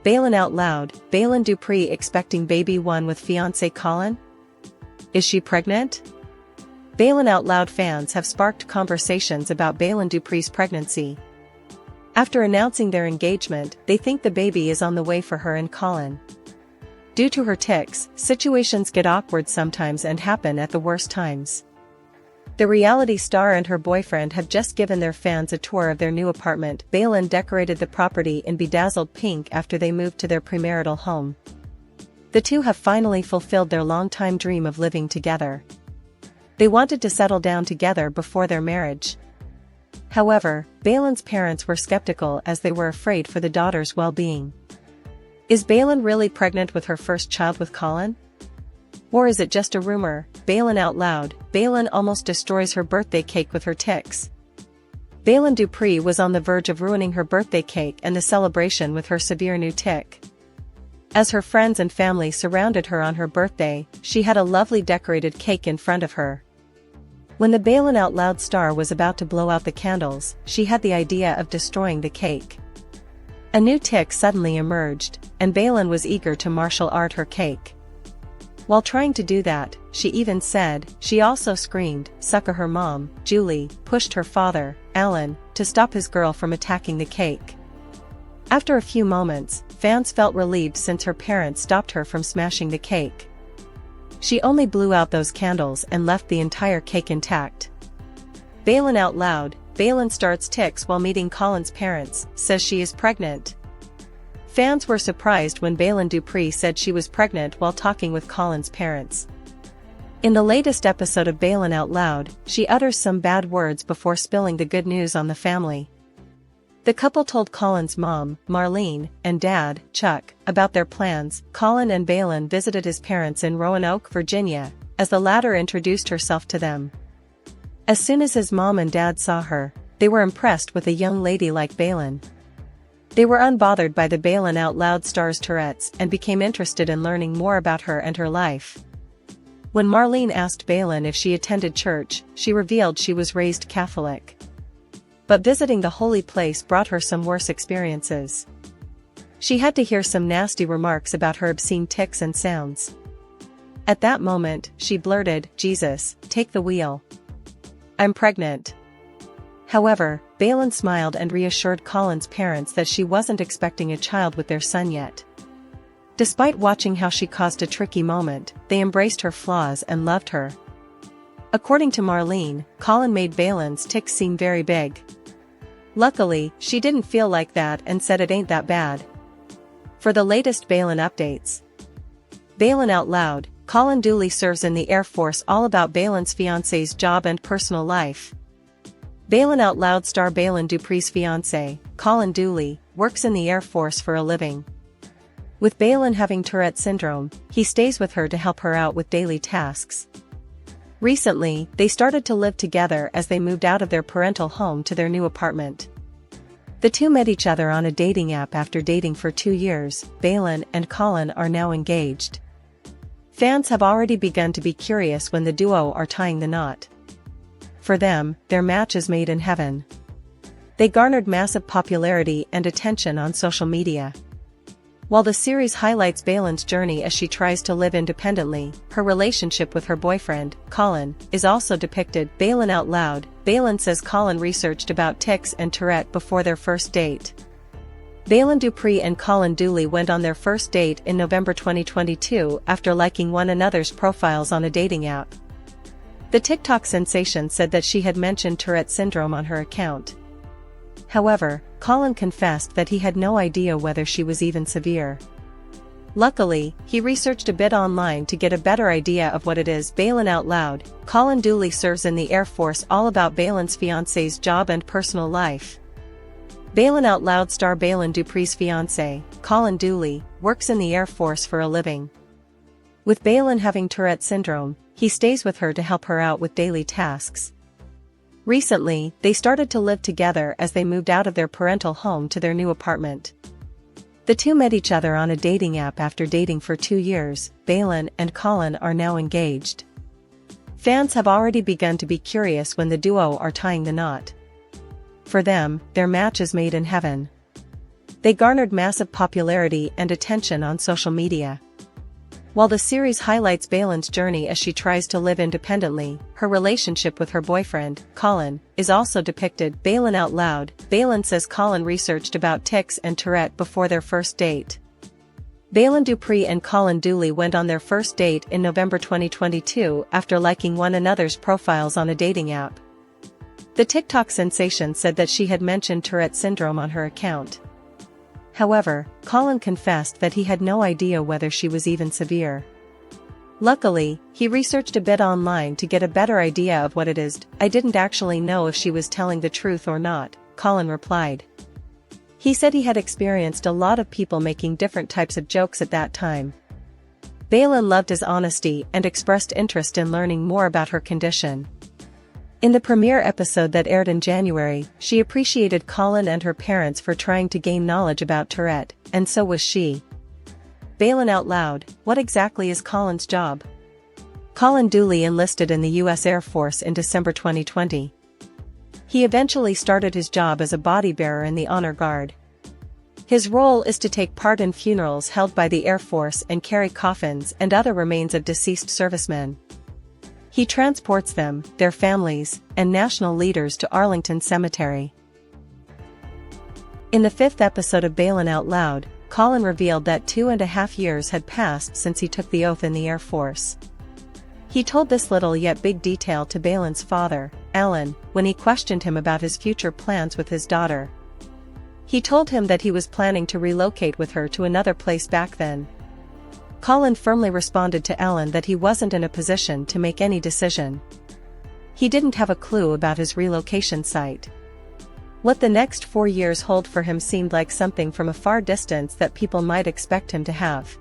Baylen out loud, Baylen Dupree expecting baby one with fiancé Colin? Is she pregnant? Baylen Out Loud fans have sparked conversations about Baylen Dupree's pregnancy. After announcing their engagement, they think the baby is on the way for her and Colin. Due to her tics, situations get awkward sometimes and happen at the worst times. The reality star and her boyfriend have just given their fans a tour of their new apartment. Baylen decorated the property in bedazzled pink after they moved to their premarital home. The two have finally fulfilled their long-time dream of living together. They wanted to settle down together before their marriage. However, Baylen's parents were skeptical as they were afraid for the daughter's well-being. Is Baylen really pregnant with her first child with Colin? Or is it just a rumor? Baylen Out Loud, Baylen almost destroys her birthday cake with her tics. Baylen Dupree was on the verge of ruining her birthday cake and the celebration with her severe new tic. As her friends and family surrounded her on her birthday, she had a lovely decorated cake in front of her. When the Baylen Out Loud star was about to blow out the candles, she had the idea of destroying the cake. A new tic suddenly emerged, and Baylen was eager to martial art her cake. While trying to do that, she even said, she also screamed, sucker her mom, Julie, pushed her father, Allan, to stop his girl from attacking the cake. After a few moments, fans felt relieved since her parents stopped her from smashing the cake. She only blew out those candles and left the entire cake intact. Baylen Out Loud, Baylen starts tics while meeting Colin's parents, says she is pregnant. Fans were surprised when Baylen Dupree said she was pregnant while talking with Colin's parents. In the latest episode of Baylen Out Loud, she utters some bad words before spilling the good news on the family. The couple told Colin's mom, Marlene, and dad, Chuck, about their plans. Colin and Baylen visited his parents in Roanoke, Virginia, as the latter introduced herself to them. As soon as his mom and dad saw her, they were impressed with a young lady like Baylen. They were unbothered by the Baylen Out Loud star's Tourette's and became interested in learning more about her and her life. When Marlene asked Baylen if she attended church, she revealed she was raised Catholic. But visiting the holy place brought her some worse experiences. She had to hear some nasty remarks about her obscene tics and sounds. At that moment, she blurted, "Jesus, take the wheel. I'm pregnant." However, Baylen smiled and reassured Colin's parents that she wasn't expecting a child with their son yet. Despite watching how she caused a tricky moment, they embraced her flaws and loved her. According to Marlene, Colin made Baylen's tics seem very big. Luckily, she didn't feel like that and said it ain't that bad. For the latest Baylen updates. Baylen Out Loud, Colin Dooley serves in the Air Force. All about Baylen's fiancé's job and personal life. Baylen Out Loud star Baylen Dupree's fiancé, Colin Dooley, works in the Air Force for a living. With Baylen having Tourette syndrome, he stays with her to help her out with daily tasks. Recently, they started to live together as they moved out of their parental home to their new apartment. The two met each other on a dating app after dating for 2 years. Baylen and Colin are now engaged. Fans have already begun to be curious when the duo are tying the knot. For them, their match is made in heaven. They garnered massive popularity and attention on social media. While the series highlights Baylen's journey as she tries to live independently, her relationship with her boyfriend, Colin, is also depicted. Baylen Out Loud, Baylen says Colin researched about tics and Tourette before their first date. Baylen Dupree and Colin Dooley went on their first date in November 2022 after liking one another's profiles on a dating app. The TikTok sensation said that she had mentioned Tourette syndrome on her account. However, Colin confessed that he had no idea whether she was even severe. Luckily, he researched a bit online to get a better idea of what it is. Baylen Out Loud, Colin Dooley serves in the Air Force. All about Baylen's fiancé's job and personal life. Baylen Out Loud star Baylen Dupree's fiancé, Colin Dooley, works in the Air Force for a living. With Baylen having Tourette syndrome, he stays with her to help her out with daily tasks. Recently, they started to live together as they moved out of their parental home to their new apartment. The two met each other on a dating app after dating for 2 years. Baylen and Colin are now engaged. Fans have already begun to be curious when the duo are tying the knot. For them, their match is made in heaven. They garnered massive popularity and attention on social media. While the series highlights Baylen's journey as she tries to live independently, her relationship with her boyfriend, Colin, is also depicted. Baylen Out Loud. Baylen says Colin researched about tics and Tourette before their first date. Baylen Dupree and Colin Dooley went on their first date in November 2022 after liking one another's profiles on a dating app. The TikTok sensation said that she had mentioned Tourette syndrome on her account. However, Colin confessed that he had no idea whether she was even severe. Luckily, he researched a bit online to get a better idea of what it is. I didn't actually know if she was telling the truth or not, Colin replied. He said he had experienced a lot of people making different types of jokes at that time. Baylen loved his honesty and expressed interest in learning more about her condition. In the premiere episode that aired in January, she appreciated Colin and her parents for trying to gain knowledge about Tourette, and so was she. Baylen Out Loud. What exactly is Colin's job? Colin Dooley enlisted in the U.S. Air Force in December 2020. He eventually started his job as a body bearer in the Honor Guard. His role is to take part in funerals held by the Air Force and carry coffins and other remains of deceased servicemen. He transports them, their families, and national leaders to Arlington Cemetery. In the 5th episode of Baylen Out Loud, Colin revealed that 2.5 years had passed since he took the oath in the Air Force. He told this little yet big detail to Baylen's father, Alana, when he questioned him about his future plans with his daughter. He told him that he was planning to relocate with her to another place back then. Colin firmly responded to Alana that he wasn't in a position to make any decision. He didn't have a clue about his relocation site. What the next 4 years hold for him seemed like something from a far distance that people might expect him to have.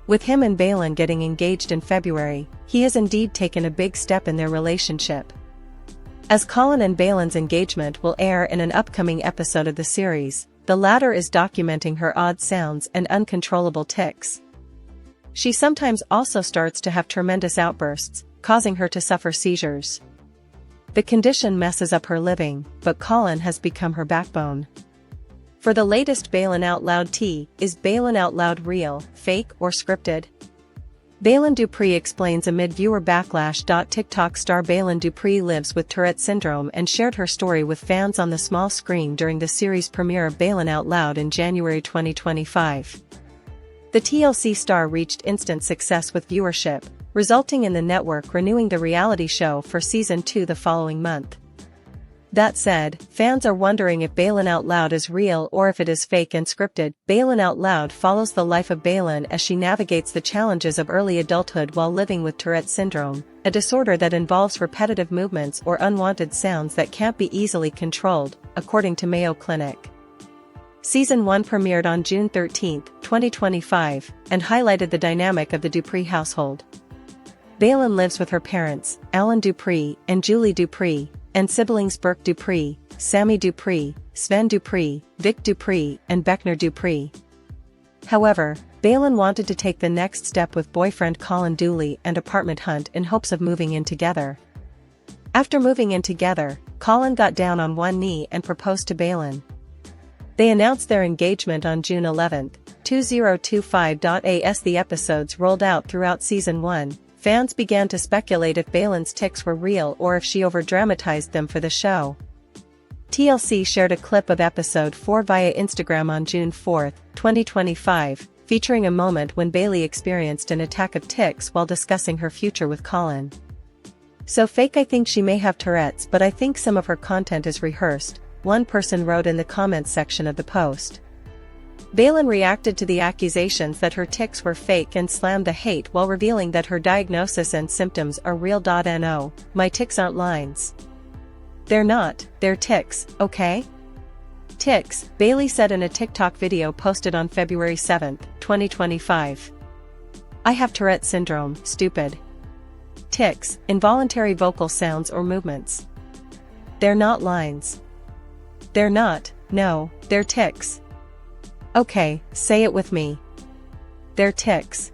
With him and Baylen getting engaged in February, he has indeed taken a big step in their relationship. As Colin and Baylen's engagement will air in an upcoming episode of the series, the latter is documenting her odd sounds and uncontrollable tics. She sometimes also starts to have tremendous outbursts, causing her to suffer seizures. The condition messes up her living, but Colin has become her backbone. For the latest Baylen Out Loud tea, is Baylen Out Loud real, fake, or scripted? Baylen Dupree explains amid viewer backlash. TikTok star Baylen Dupree lives with Tourette syndrome and shared her story with fans on the small screen during the series premiere of Baylen Out Loud in January 2025. The TLC star reached instant success with viewership, resulting in the network renewing the reality show for season 2 the following month. That said, fans are wondering if Baylen Out Loud is real or if it is fake and scripted. Baylen Out Loud follows the life of Baylen as she navigates the challenges of early adulthood while living with Tourette syndrome, a disorder that involves repetitive movements or unwanted sounds that can't be easily controlled, according to Mayo Clinic. Season 1 premiered on June 13, 2025, and highlighted the dynamic of the Dupree household. Baylen lives with her parents, Alana Dupree and Julie Dupree, and siblings Burke Dupree, Sammy Dupree, Sven Dupree, Vic Dupree, and Beckner Dupree. However, Baylen wanted to take the next step with boyfriend Colin Dooley and apartment hunt in hopes of moving in together. After moving in together, Colin got down on one knee and proposed to Baylen. They announced their engagement on June 11, 2025. As the episodes rolled out throughout season 1, fans began to speculate if Baylen's tics were real or if she overdramatized them for the show. TLC shared a clip of episode 4 via Instagram on June 4, 2025, featuring a moment when Bayley experienced an attack of tics while discussing her future with Colin. "So fake, I think she may have Tourette's, but I think some of her content is rehearsed," one person wrote in the comments section of the post. Baylen reacted to the accusations that her tics were fake and slammed the hate while revealing that her diagnosis and symptoms are real. "No, my tics aren't lines. They're not, they're tics, okay? Tics," Bayley said in a TikTok video posted on February 7, 2025. "I have Tourette syndrome, stupid. Tics, involuntary vocal sounds or movements. They're not lines. They're not, no, they're tics. Okay, say it with me. They're tics."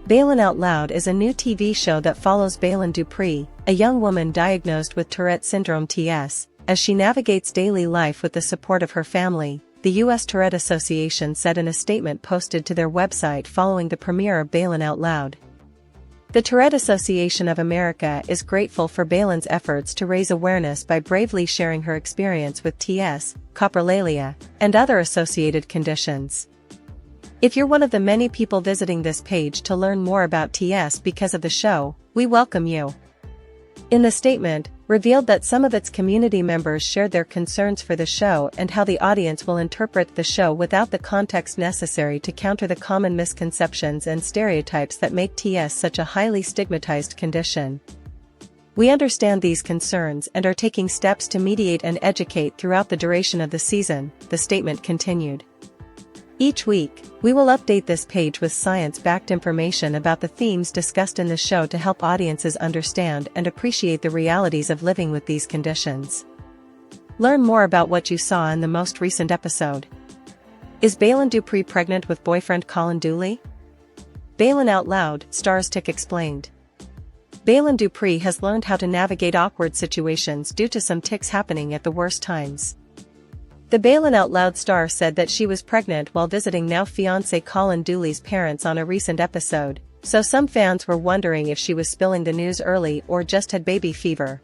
Baylen Out Loud is a new TV show that follows Baylen Dupree, a young woman diagnosed with Tourette syndrome (TS), as she navigates daily life with the support of her family, the U.S. Tourette Association said in a statement posted to their website following the premiere of Baylен Out Loud. The Tourette Association of America is grateful for Baylen's efforts to raise awareness by bravely sharing her experience with TS, coprolalia, and other associated conditions. If you're one of the many people visiting this page to learn more about TS because of the show, we welcome you. In the statement, revealed that some of its community members shared their concerns for the show and how the audience will interpret the show without the context necessary to counter the common misconceptions and stereotypes that make TS such a highly stigmatized condition. We understand these concerns and are taking steps to mediate and educate throughout the duration of the season, the statement continued. Each week, we will update this page with science-backed information about the themes discussed in the show to help audiences understand and appreciate the realities of living with these conditions. Learn more about what you saw in the most recent episode. Is Baylen Dupree pregnant with boyfriend Colin Dooley? Baylen Out Loud, stars Tick explained. Baylen Dupree has learned how to navigate awkward situations due to some tics happening at the worst times. The Baylenout Out Loud star said that she was pregnant while visiting now-fiancé Colin Dooley's parents on a recent episode, so some fans were wondering if she was spilling the news early or just had baby fever.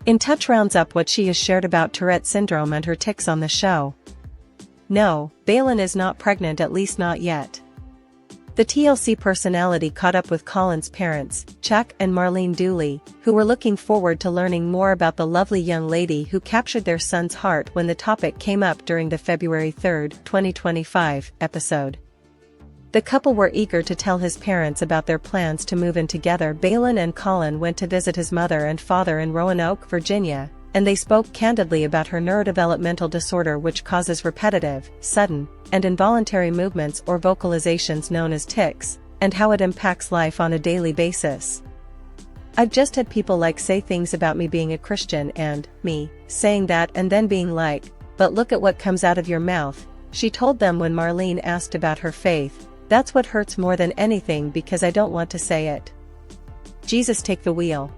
In Touch rounds up what she has shared about Tourette syndrome and her tics on the show. No, Baylen is not pregnant, at least not yet. The TLC personality caught up with Colin's parents, Chuck and Marlene Dooley, who were looking forward to learning more about the lovely young lady who captured their son's heart when the topic came up during the February 3, 2025, episode. The couple were eager to tell his parents about their plans to move in together. Baylen and Colin went to visit his mother and father in Roanoke, Virginia, and they spoke candidly about her neurodevelopmental disorder, which causes repetitive, sudden, and involuntary movements or vocalizations known as tics, and how it impacts life on a daily basis. I've just had people say things about me being a Christian and me saying that and then being like, but look at what comes out of your mouth, she told them when Marlene asked about her faith. That's what hurts more than anything because I don't want to say it. Jesus, take the wheel.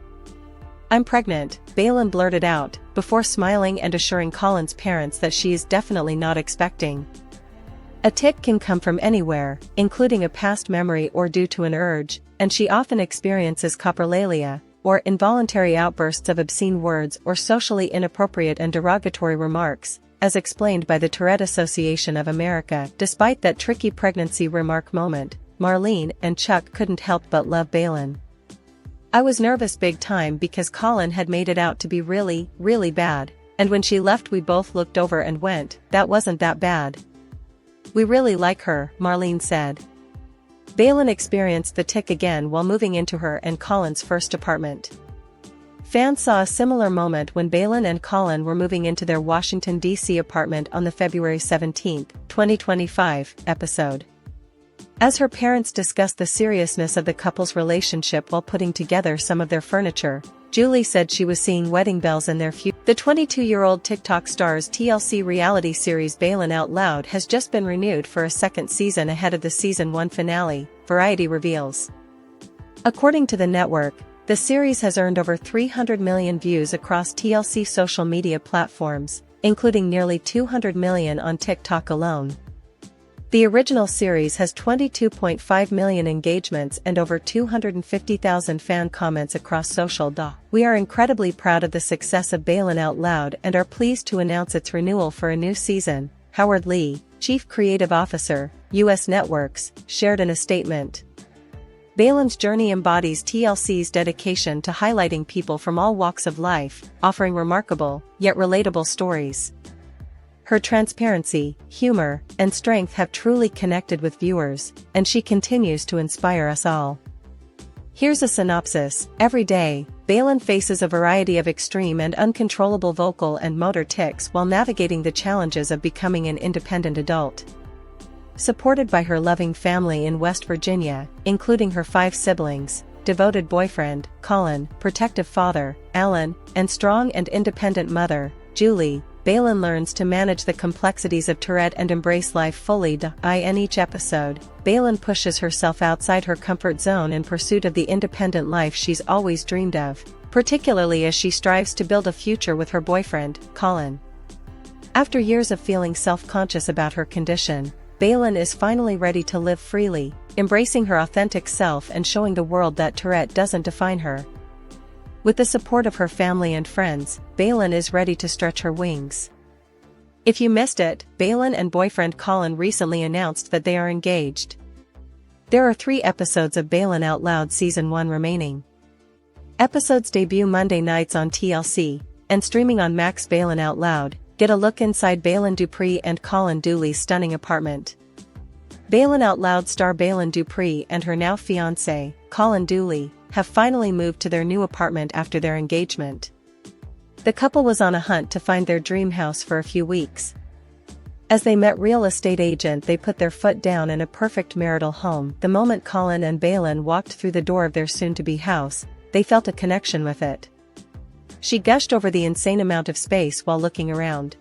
I'm pregnant, Baylen blurted out, before smiling and assuring Colin's parents that she is definitely not expecting. A tic can come from anywhere, including a past memory or due to an urge, and she often experiences coprolalia, or involuntary outbursts of obscene words or socially inappropriate and derogatory remarks, as explained by the Tourette Association of America. Despite that tricky pregnancy remark moment, Marlene and Chuck couldn't help but love Baylen. I was nervous big time because Colin had made it out to be really, really bad, and when she left we both looked over and went, that wasn't that bad. We really like her, Marlene said. Baylen experienced the tic again while moving into her and Colin's first apartment. Fans saw a similar moment when Baylen and Colin were moving into their Washington, D.C. apartment on the February 17, 2025, episode. As her parents discussed the seriousness of the couple's relationship while putting together some of their furniture, Julie said she was seeing wedding bells in their future. The 22-year-old TikTok star's TLC reality series Baylen Out Loud has just been renewed for a second season ahead of the season 1 finale, Variety reveals. According to the network, the series has earned over 300 million views across TLC social media platforms, including nearly 200 million on TikTok alone. The original series has 22.5 million engagements and over 250,000 fan comments across social. We are incredibly proud of the success of Baylen Out Loud and are pleased to announce its renewal for a new season, Howard Lee, Chief Creative Officer, U.S. Networks, shared in a statement. Baylen's journey embodies TLC's dedication to highlighting people from all walks of life, offering remarkable, yet relatable stories. Her transparency, humor, and strength have truly connected with viewers, and she continues to inspire us all. Here's a synopsis. Every day, Baylen faces a variety of extreme and uncontrollable vocal and motor tics while navigating the challenges of becoming an independent adult. Supported by her loving family in West Virginia, including her 5 siblings, devoted boyfriend, Colin, protective father, Alan, and strong and independent mother, Julie, Baylen learns to manage the complexities of Tourette and embrace life fully. In each episode, Baylen pushes herself outside her comfort zone in pursuit of the independent life she's always dreamed of, particularly as she strives to build a future with her boyfriend, Colin. After years of feeling self-conscious about her condition, Baylen is finally ready to live freely, embracing her authentic self and showing the world that Tourette doesn't define her. With the support of her family and friends, Baylen is ready to stretch her wings. If you missed it, Baylen and boyfriend Colin recently announced that they are engaged. There are 3 episodes of Baylen Out Loud Season 1 remaining. Episodes debut Monday nights on TLC, and streaming on Max. Baylen Out Loud, get a look inside Baylen Dupree and Colin Dooley's stunning apartment. Baylen Out Loud star Baylen Dupree and her now fiancé, Colin Dooley, have finally moved to their new apartment after their engagement. The couple was on a hunt to find their dream house for a few weeks. As they met real estate agent, they put their foot down in a perfect marital home. The moment Colin and Baylen walked through the door of their soon-to-be house, they felt a connection with it. She gushed over the insane amount of space while looking around.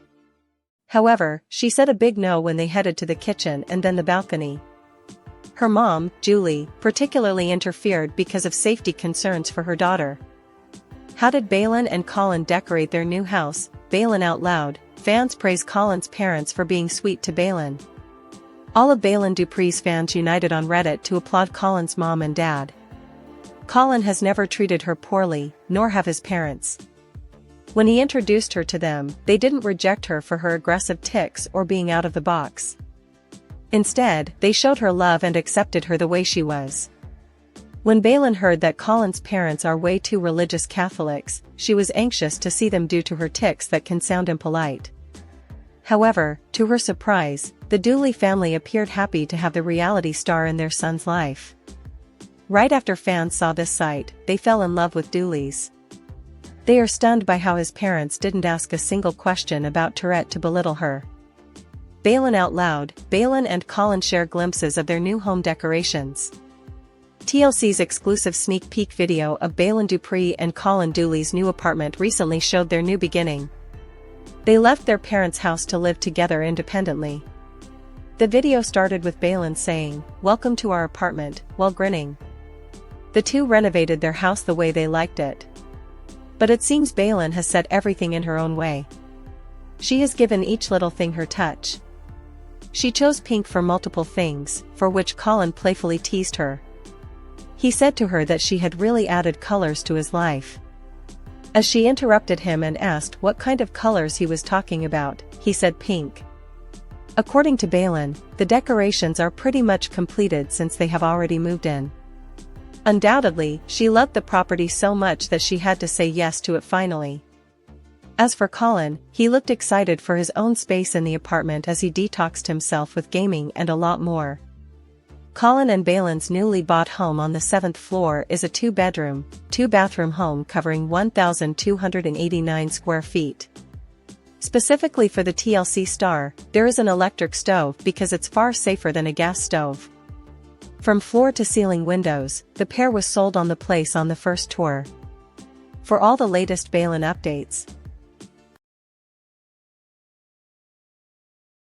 However, she said a big no when they headed to the kitchen and then the balcony. Her mom, Julie, particularly interfered because of safety concerns for her daughter. How did Baylen and Colin decorate their new house? Baylen Out Loud, fans praise Colin's parents for being sweet to Baylen. All of Baylen Dupree's fans united on Reddit to applaud Colin's mom and dad. Colin has never treated her poorly, nor have his parents. When he introduced her to them, they didn't reject her for her aggressive tics or being out of the box. Instead, they showed her love and accepted her the way she was. When Baylen heard that Colin's parents are way too religious Catholics, she was anxious to see them due to her tics that can sound impolite. However, to her surprise, the Dooley family appeared happy to have the reality star in their son's life. Right after fans saw this sight, they fell in love with Dooley's. They are stunned by how his parents didn't ask a single question about Tourette to belittle her. Baylen Out Loud, Baylen and Colin share glimpses of their new home decorations. TLC's exclusive sneak peek video of Baylen Dupree and Colin Dooley's new apartment recently showed their new beginning. They left their parents' house to live together independently. The video started with Baylen saying, "Welcome to our apartment," while grinning. The two renovated their house the way they liked it. But it seems Baylen has set everything in her own way. She has given each little thing her touch. She chose pink for multiple things, for which Colin playfully teased her. He said to her that she had really added colors to his life. As she interrupted him and asked what kind of colors he was talking about, he said pink. According to Baylen, the decorations are pretty much completed since they have already moved in. Undoubtedly, she loved the property so much that she had to say yes to it finally. As for Colin, he looked excited for his own space in the apartment as he detoxed himself with gaming and a lot more. Colin and Baylen's newly bought home on the 7th floor is a 2-bedroom, 2-bathroom home covering 1,289 square feet. Specifically for the TLC star, there is an electric stove because it's far safer than a gas stove. From floor-to-ceiling windows, the pair was sold on the place on the first tour. For all the latest Baylen updates,